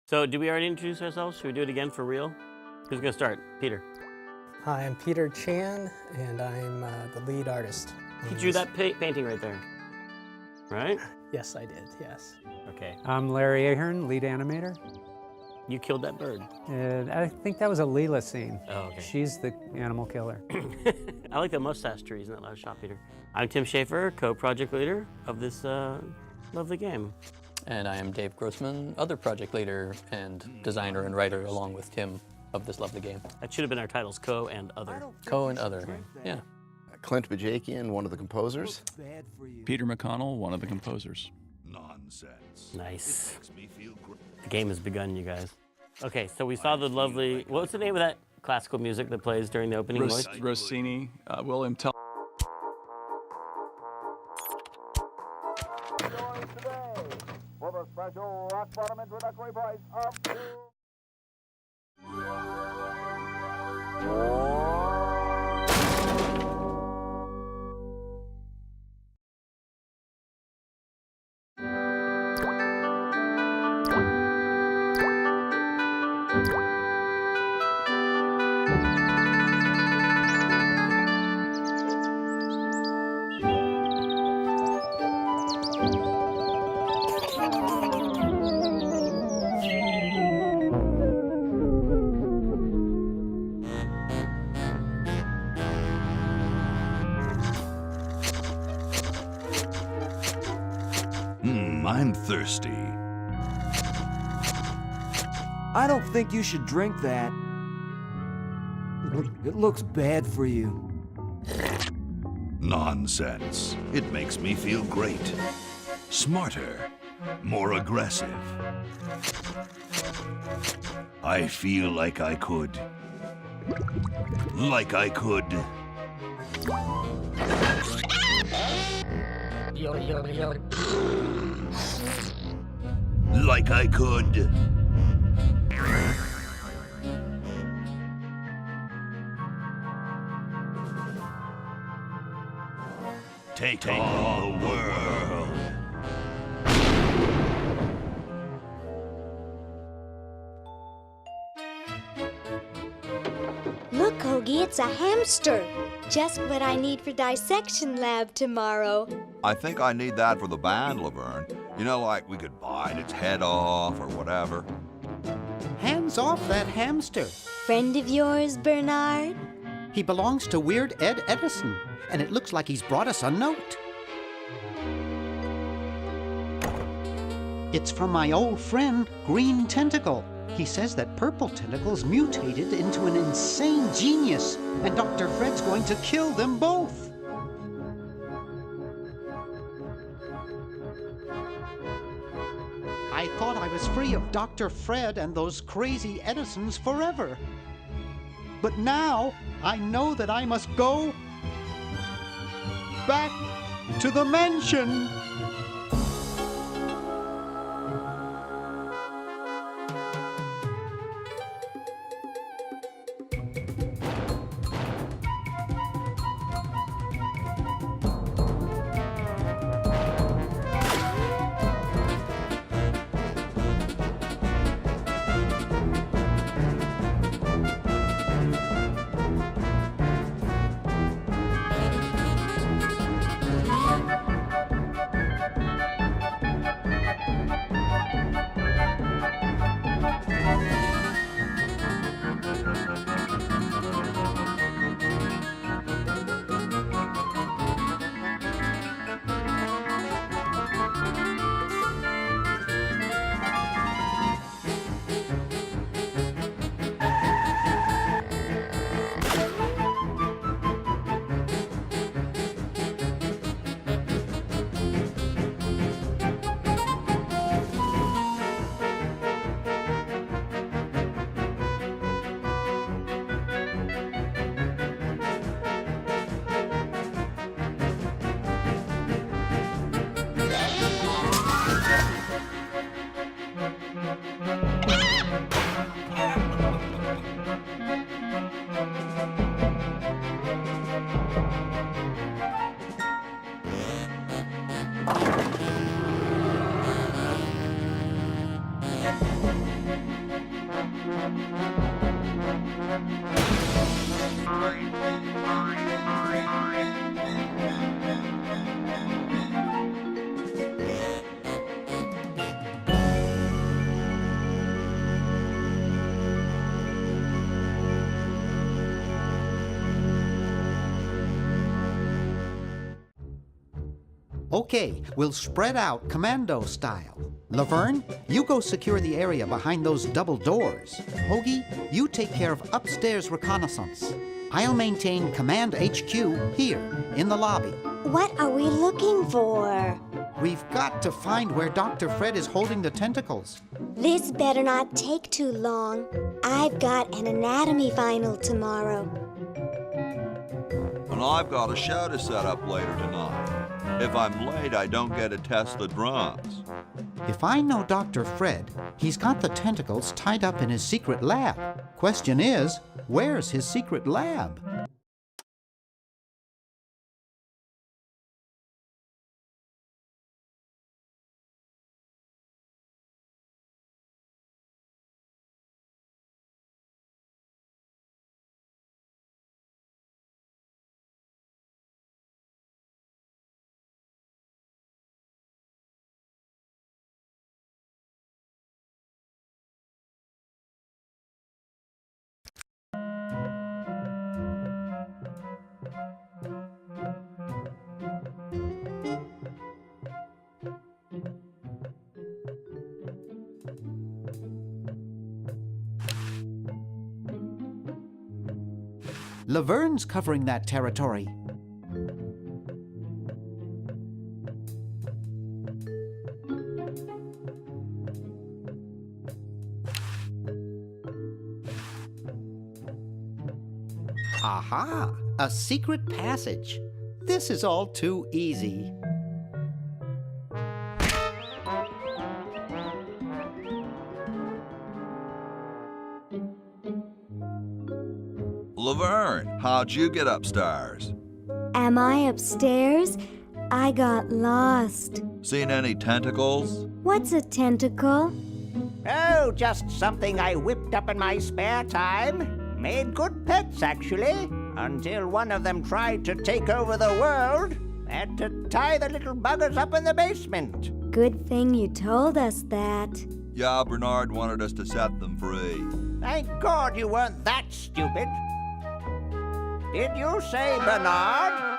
So, did we already introduce ourselves? Should we do it again for real? Who's gonna start? Peter. Hi, I'm Peter Chan, and I'm the lead artist. You drew that painting right there, right? Yes, I did, yes. Okay. I'm Larry Ahern, lead animator. You killed that bird. I think that was a Leela scene. Oh, okay. She's the animal killer. I like the mustache trees in that last shot, Peter. I'm Tim Schaefer, co-project leader of this lovely game. And I am Dave Grossman, other project leader and designer and writer along with Tim of this lovely game. That should have been our titles, co and other. Co and other, yeah. Clint Bajakian, one of the composers. Peter McConnell, one of the composers. Nonsense. Nice. The game has begun, you guys. Okay, so we saw the lovely, what's the name of that classical music that plays during the opening voice? Rossini, William Tell. For the special rock bottom introductory price of I'm thirsty. I don't think you should drink that. It looks bad for you. Nonsense. It makes me feel great. Smarter. More aggressive. I feel like I could. Like I could. Like I could. Take on the world. Look, Hoagie, it's a hamster. Just what I need for dissection lab tomorrow. I think I need that for the band, Laverne. You know, like we could bite its head off or whatever. Hands off that hamster. Friend of yours, Bernard? He belongs to Weird Ed Edison, and it looks like he's brought us a note. It's from my old friend, Green Tentacle. He says that Purple Tentacle's mutated into an insane genius, and Dr. Fred's going to kill them both. I thought I was free of Dr. Fred and those crazy Edisons forever. But now I know that I must go back to the mansion. Okay, we'll spread out commando style. Laverne, you go secure the area behind those double doors. Hoagie, you take care of upstairs reconnaissance. I'll maintain Command HQ here, in the lobby. What are we looking for? We've got to find where Dr. Fred is holding the tentacles. This better not take too long. I've got an anatomy final tomorrow. And I've got a show to set up later tonight. If I'm late, I don't get to test the drums. If I know Dr. Fred, he's got the tentacles tied up in his secret lab. Question is, where's his secret lab? Laverne's covering that territory. Aha! A secret passage. This is all too easy. Laverne, how'd you get upstairs? Am I upstairs? I got lost. Seen any tentacles? What's a tentacle? Oh, just something I whipped up in my spare time. Made good pets, actually, until one of them tried to take over the world. Had to tie the little buggers up in the basement. Good thing you told us that. Yeah, Bernard wanted us to set them free. Thank God you weren't that stupid. Did you say Bernard?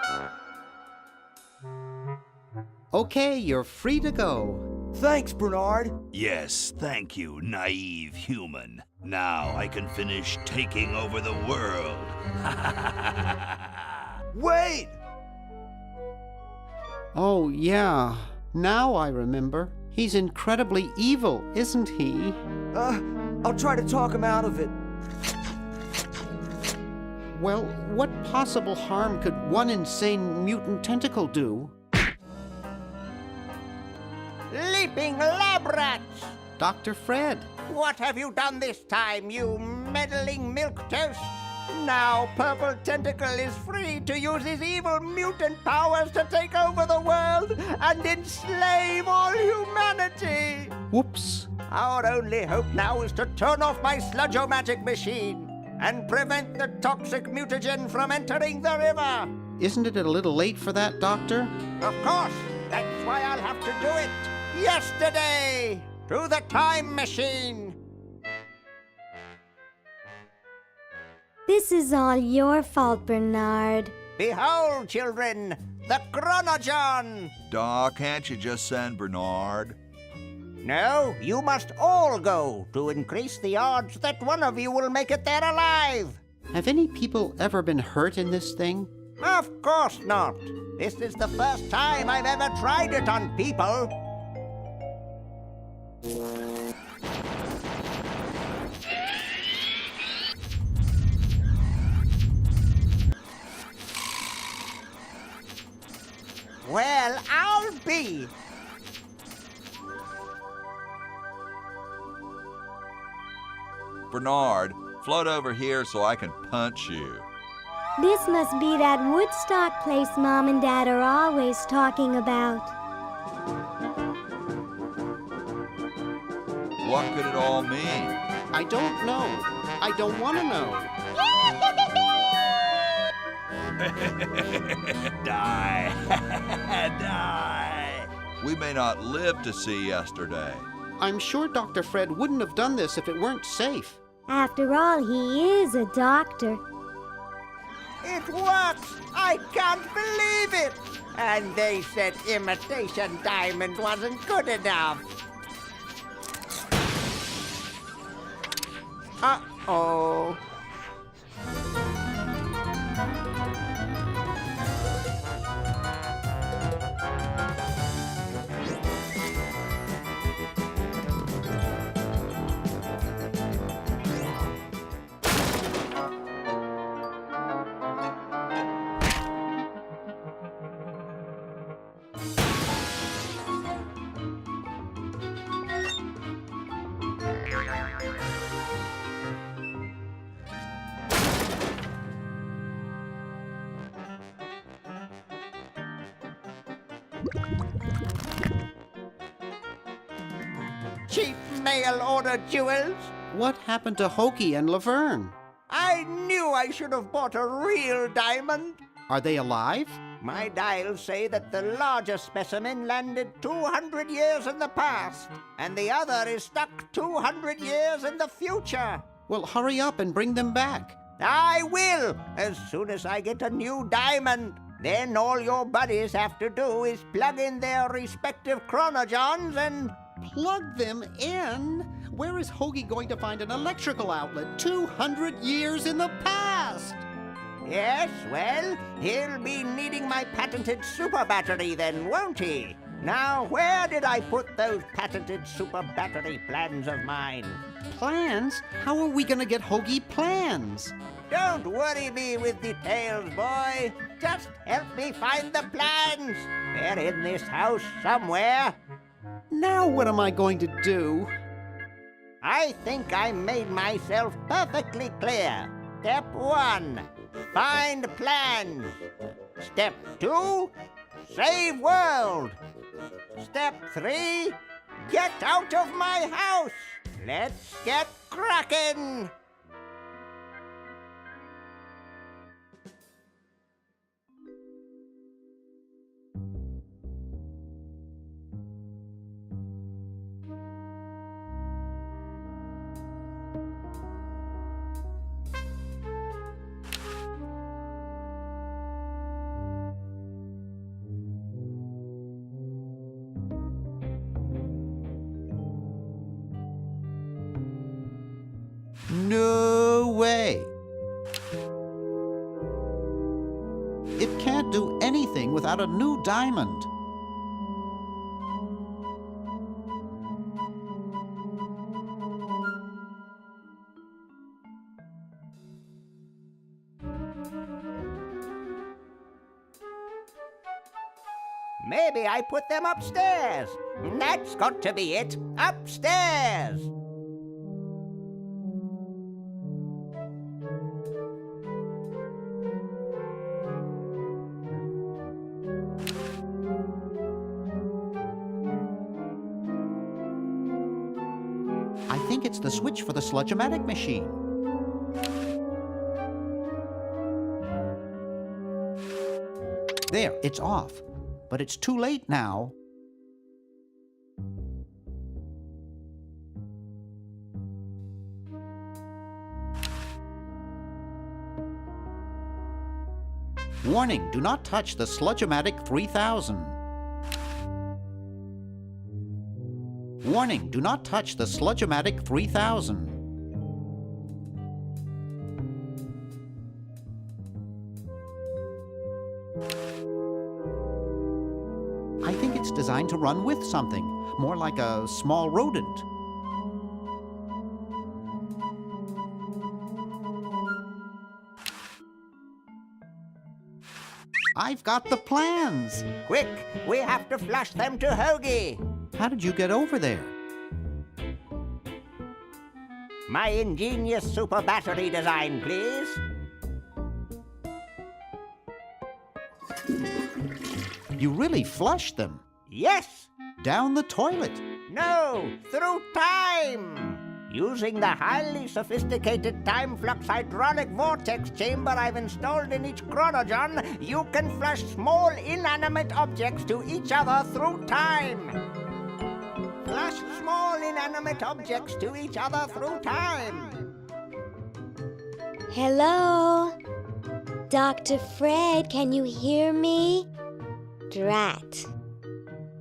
Okay, you're free to go. Thanks, Bernard. Yes, thank you, naive human. Now I can finish taking over the world. Wait! Oh, yeah. Now I remember. He's incredibly evil, isn't he? I'll try to talk him out of it. Well, what possible harm could one insane mutant tentacle do? Leaping lab rats! Dr. Fred. What have you done this time, you meddling milquetoast? Now Purple Tentacle is free to use his evil mutant powers to take over the world and enslave all humanity! Whoops. Our only hope now is to turn off my sludge-o-magic machine and prevent the toxic mutagen from entering the river. Isn't it a little late for that, Doctor? Of course. That's why I'll have to do it yesterday through the time machine. This is all your fault, Bernard. Behold, children, the Chronogon. Doc, can't you just send Bernard? No, you must all go to increase the odds that one of you will make it there alive. Have any people ever been hurt in this thing? Of course not. This is the first time I've ever tried it on people. Well, I'll be. Bernard, float over here so I can punch you. This must be that Woodstock place Mom and Dad are always talking about. What could it all mean? I don't know. I don't want to know. Die. Die. We may not live to see yesterday. I'm sure Dr. Fred wouldn't have done this if it weren't safe. After all, he is a doctor. It works! I can't believe it! And they said imitation diamond wasn't good enough. Uh-oh. Cheap mail-order jewels? What happened to Hoagie and Laverne? I knew I should have bought a real diamond. Are they alive? My dials say that the largest specimen landed 200 years in the past, and the other is stuck 200 years in the future. Well, hurry up and bring them back. I will, as soon as I get a new diamond. Then all your buddies have to do is plug in their respective chronogens and... Plug them in? Where is Hoagie going to find an electrical outlet 200 years in the past? Yes, well, he'll be needing my patented super battery then, won't he? Now, where did I put those patented super battery plans of mine? Plans? How are we going to get Hoagie plans? Don't worry me with details, boy. Just help me find the plans. They're in this house somewhere. Now what am I going to do? I think I made myself perfectly clear. Step 1, find plans. Step 2, save world. Step 3, get out of my house. Let's get cracking. No way. It can't do anything without a new diamond. Maybe I put them upstairs. That's got to be it. Upstairs. I think it's the switch for the sludge-o-matic machine. There, it's off. But it's too late now. Warning, do not touch the Sludge-o-matic 3000. Warning, do not touch the Sludge-o-matic 3000. I think it's designed to run with something, more like a small rodent. I've got the plans. Quick, we have to flush them to Hoagie. How did you get over there? My ingenious super battery design, please. You really flushed them. Yes. Down the toilet. No, through time. Using the highly sophisticated time flux hydronic vortex chamber I've installed in each chronogon, you can flush small inanimate objects to each other through time. Flush small inanimate objects to each other through time. Hello? Dr. Fred, can you hear me? Drat.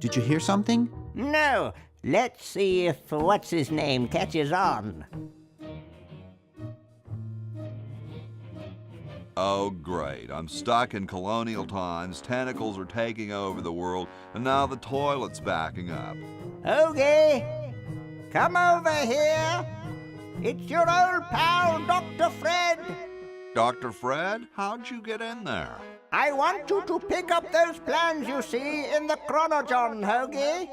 Did you hear something? No. Let's see if what's-his-name catches on. Oh, great. I'm stuck in colonial times, tentacles are taking over the world, and now the toilet's backing up. Okay, come over here. It's your old pal, Dr. Fred. Dr. Fred, how'd you get in there? I want you to pick up those plans you see in the chronogon, Hoagie.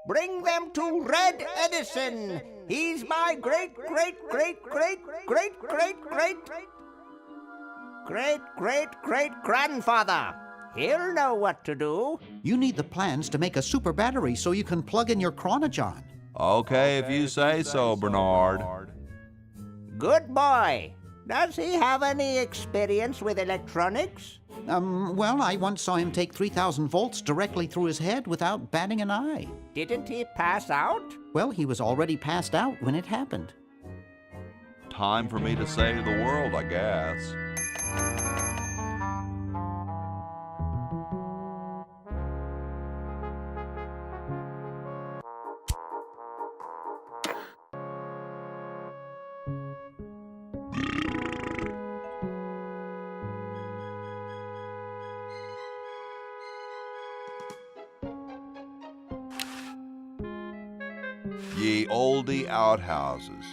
Bring them to Red Edison. He's my great-great-great-great-great-great-great-great-grandfather. He'll know what to do. You need the plans to make a super battery so you can plug in your chronogon. Okay, if you say so, Bernard. Good boy. Does he have any experience with electronics? Well, I once saw him take 3,000 volts directly through his head without batting an eye. Didn't he pass out? Well, he was already passed out when it happened. Time for me to save the world, I guess. Ye olde outhouses.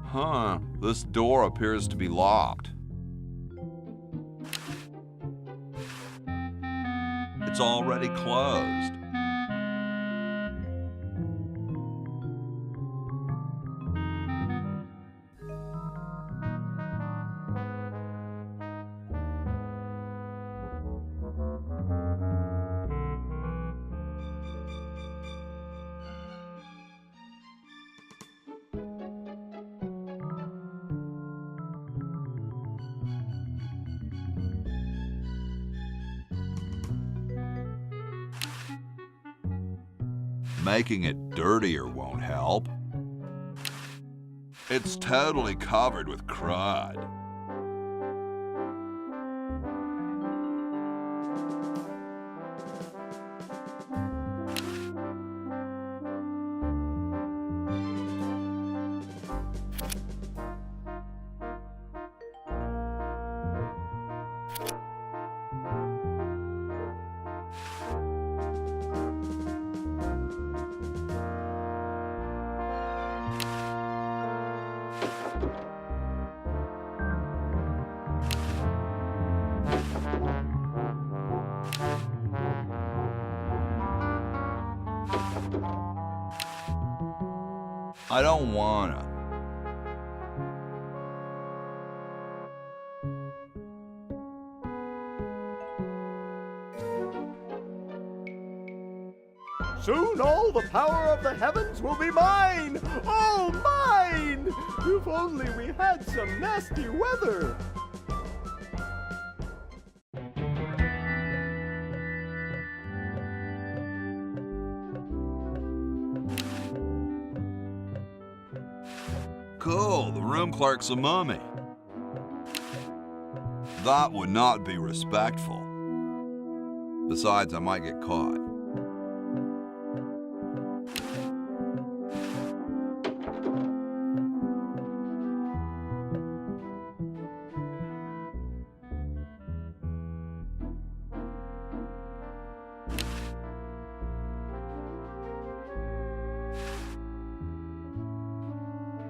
Huh, this door appears to be locked. It's already closed. Making it dirtier won't help. It's totally covered with crud. I don't wanna. Soon all the power of the heavens will be mine! All mine! If only we had some nasty weather! Cool, the room clerk's a mummy. That would not be respectful. Besides, I might get caught.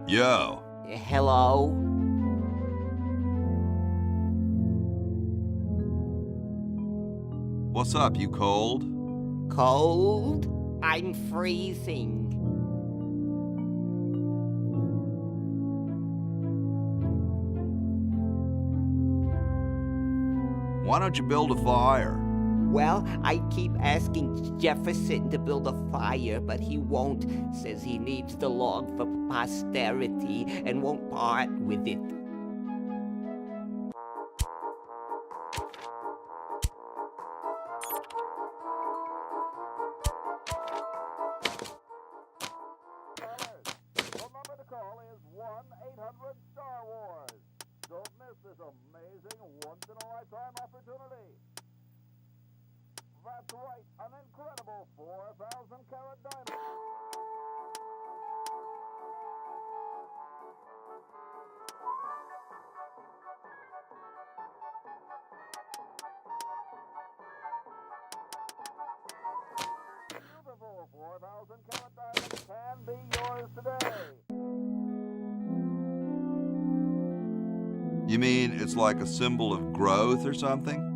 Yo. Hello? What's up, you cold? Cold? I'm freezing. Why don't you build a fire? Well, I keep asking Jefferson to build a fire, but he won't. Says he needs the log for posterity and won't part with it. The number to call is 1-800-Star Wars. Don't miss this amazing once-in-a-lifetime opportunity. That's right, an incredible 4,000-carat diamond. Beautiful 4,000-carat diamond can be yours today. You mean it's like a symbol of growth or something?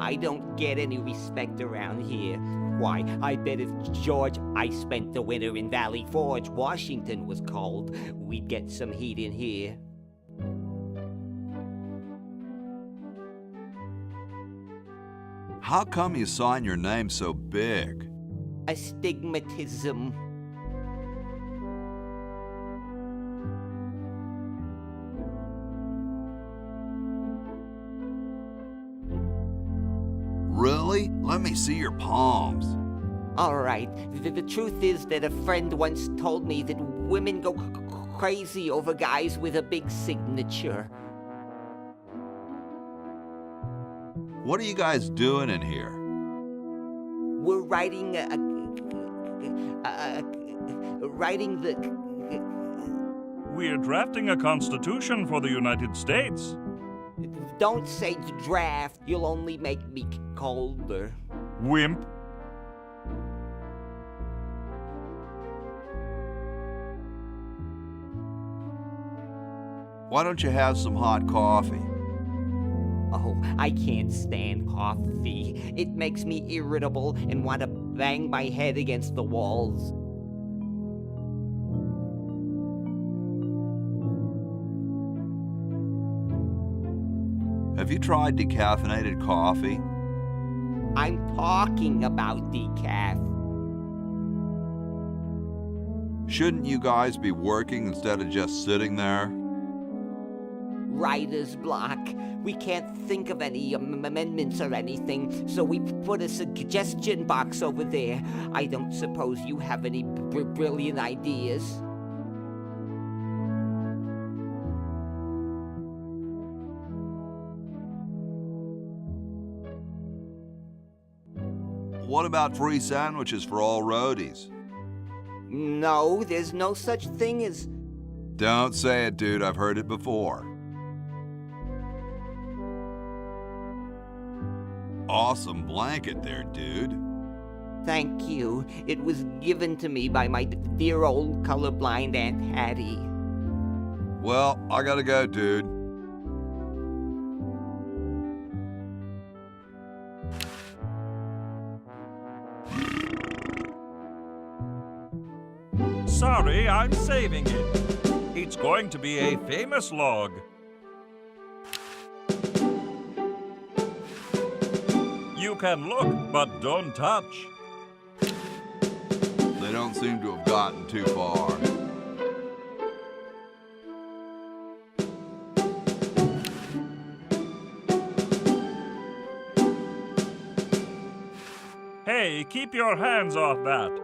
I don't get any respect around here. Why, I bet if George I spent the winter in Valley Forge, Washington was cold, we'd get some heat in here. How come you sign your name so big? Astigmatism. Really? Let me see your palms. All right, the truth is that a friend once told me that women go crazy over guys with a big signature. What are you guys doing in here? We're writing We're drafting a constitution for the United States. Don't say draft, you'll only make me colder. Wimp. Why don't you have some hot coffee? Oh, I can't stand coffee. It makes me irritable and want to bang my head against the walls. Have you tried decaffeinated coffee? I'm talking about decaf. Shouldn't you guys be working instead of just sitting there? Writer's block. We can't think of any amendments or anything, so we put a suggestion box over there. I don't suppose you have any brilliant ideas? What about free sandwiches for all roadies? No, there's no such thing as... Don't say it, dude. I've heard it before. Awesome blanket there, dude. Thank you. It was given to me by my dear old colorblind Aunt Hattie. Well, I gotta go, dude. Sorry, I'm saving it. It's going to be a famous log. You can look, but don't touch. They don't seem to have gotten too far. Hey, keep your hands off that.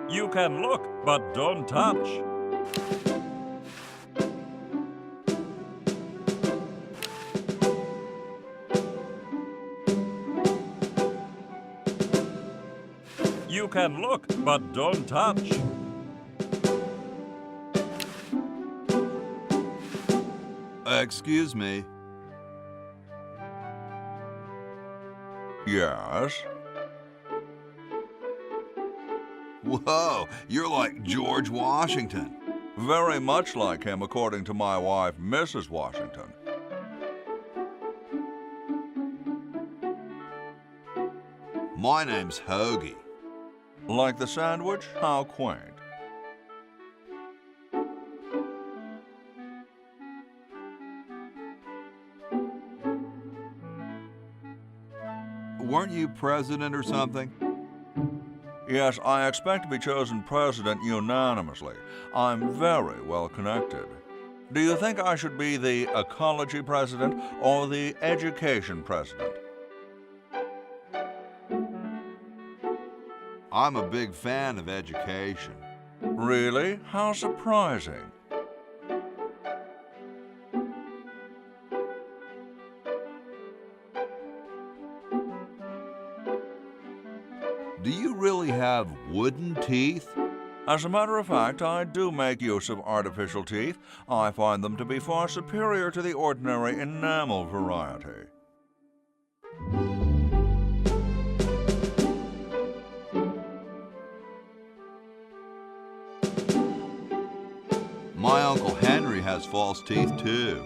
You can look, but don't touch. You can look, but don't touch. Excuse me. Yes? Whoa, you're like George Washington. Very much like him, according to my wife, Mrs. Washington. My name's Hoagie. Like the sandwich? How quaint. Weren't you president or something? Yes, I expect to be chosen president unanimously. I'm very well connected. Do you think I should be the ecology president or the education president? I'm a big fan of education. Really? How surprising. Do you really have wooden teeth? As a matter of fact, I do make use of artificial teeth. I find them to be far superior to the ordinary enamel variety. My Uncle Henry has false teeth, too.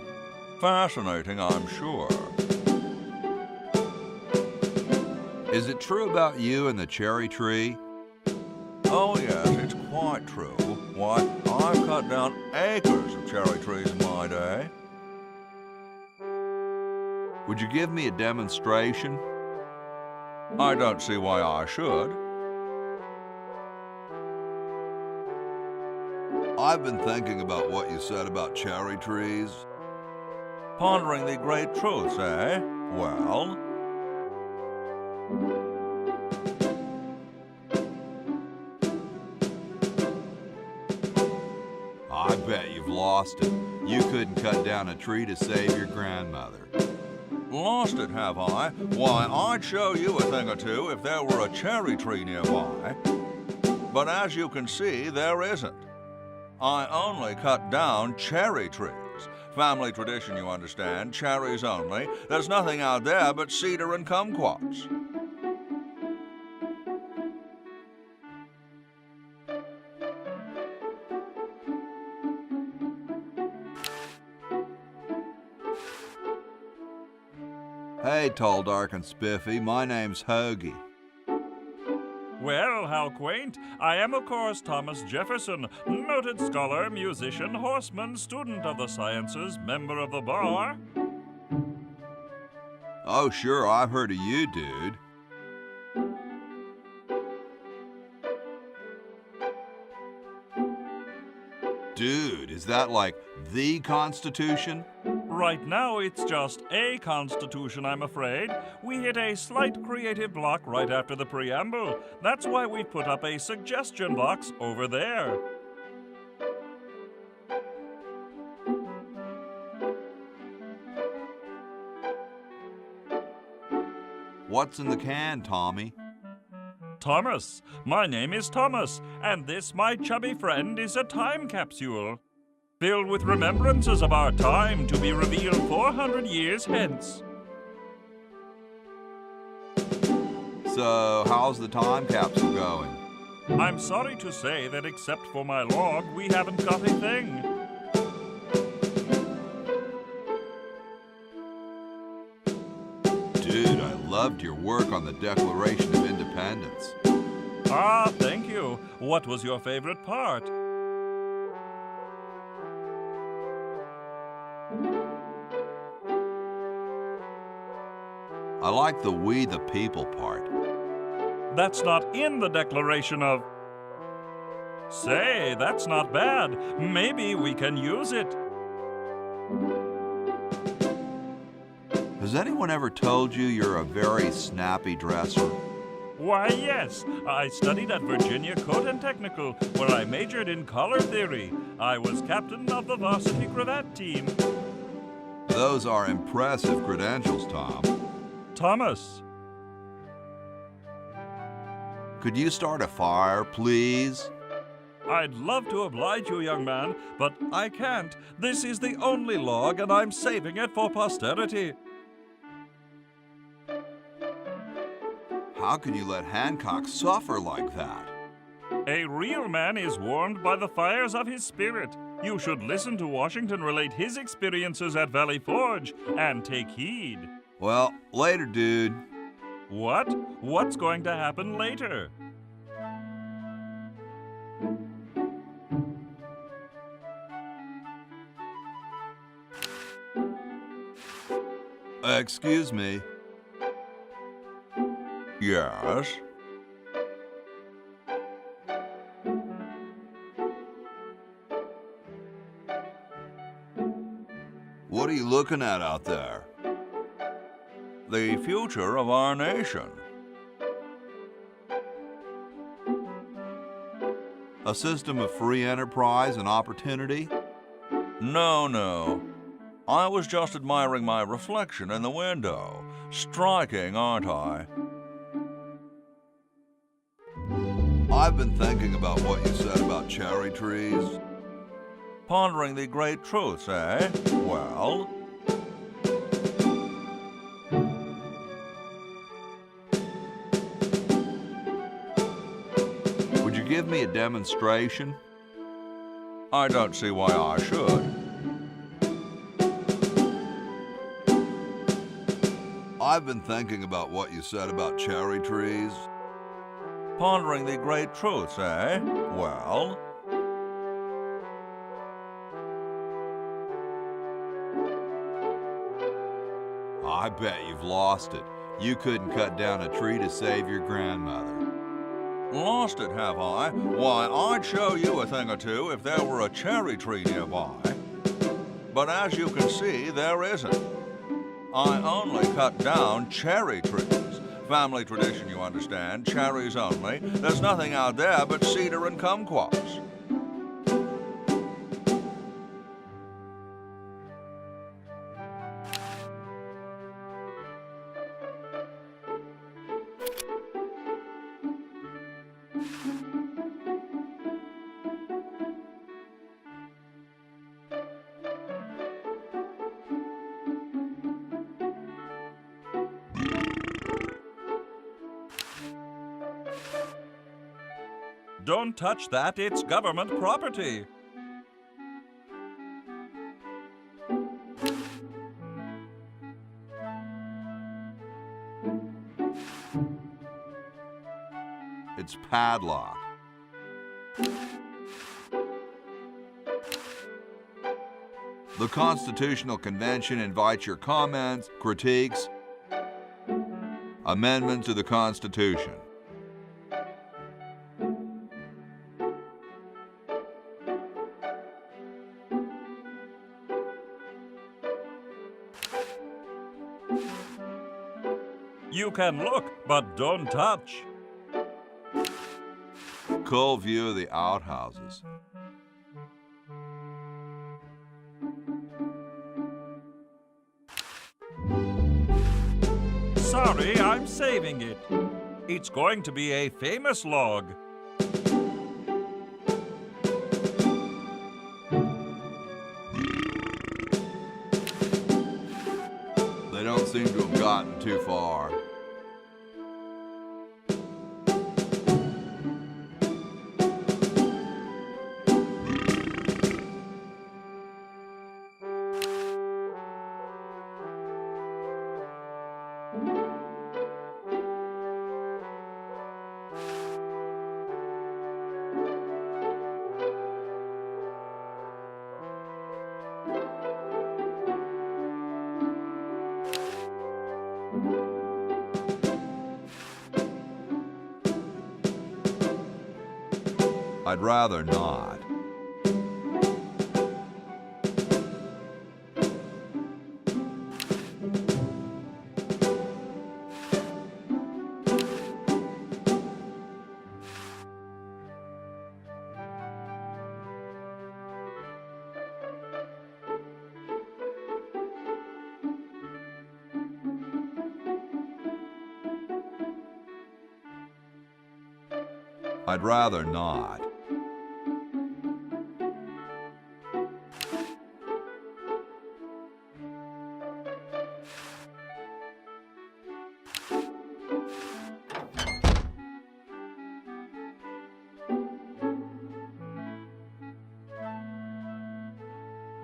Fascinating, I'm sure. Is it true about you and the cherry tree? Oh, yes, it's quite true. Why, I've cut down acres of cherry trees in my day. Would you give me a demonstration? I don't see why I should. I've been thinking about what you said about cherry trees. Pondering the great truths, eh? Well... I bet you've lost it. You couldn't cut down a tree to save your grandmother. Lost it, have I? Why, I'd show you a thing or two if there were a cherry tree nearby. But as you can see, there isn't. I only cut down cherry trees. Family tradition, you understand. Cherries only. There's nothing out there but cedar and kumquats. Hey, tall, dark, and spiffy. My name's Hoagie. Well, how quaint. I am, of course, Thomas Jefferson, noted scholar, musician, horseman, student of the sciences, member of the bar. Oh, sure, I've heard of you, dude. Dude, is that like the Constitution? Right now, it's just a constitution, I'm afraid. We hit a slight creative block right after the preamble. That's why we put up a suggestion box over there. What's in the can, Tommy? Thomas. My name is Thomas, and this, my chubby friend, is a time capsule. Filled with remembrances of our time to be revealed 400 years hence. So, how's the time capsule going? I'm sorry to say that except for my log, we haven't got a thing. Dude, I loved your work on the Declaration of Independence. Ah, thank you. What was your favorite part? I like the we the people part. That's not in the Declaration of... Say, that's not bad. Maybe we can use it. Has anyone ever told you you're a very snappy dresser? Why, yes. I studied at Virginia Coat and Technical, where I majored in color theory. I was captain of the varsity cravat team. Those are impressive credentials, Tom. Thomas. Could you start a fire, please? I'd love to oblige you, young man, but I can't. This is the only log, and I'm saving it for posterity. How can you let Hancock suffer like that? A real man is warmed by the fires of his spirit. You should listen to Washington relate his experiences at Valley Forge and take heed. Well, later, dude. What? What's going to happen later? Excuse me. Yes? What are you looking at out there? The future of our nation. A system of free enterprise and opportunity? No. I was just admiring my reflection in the window. Striking, aren't I? I've been thinking about what you said about cherry trees. Pondering the great truths, eh? Well... Would you give me a demonstration? I don't see why I should. I've been thinking about what you said about cherry trees. Pondering the great truths, eh? Well... I bet you've lost it. You couldn't cut down a tree to save your grandmother. Lost it, have I? Why, I'd show you a thing or two if there were a cherry tree nearby. But as you can see, there isn't. I only cut down cherry trees. Family tradition, you understand. Cherries only. There's nothing out there but cedar and kumquats. Don't touch that, it's government property. It's padlocked. The Constitutional Convention invites your comments, critiques, amendments to the Constitution. You can look, but don't touch. Cool view of the outhouses. Sorry, I'm saving it. It's going to be a famous log. They don't seem to have gotten too far. I'd rather not. I'd rather not.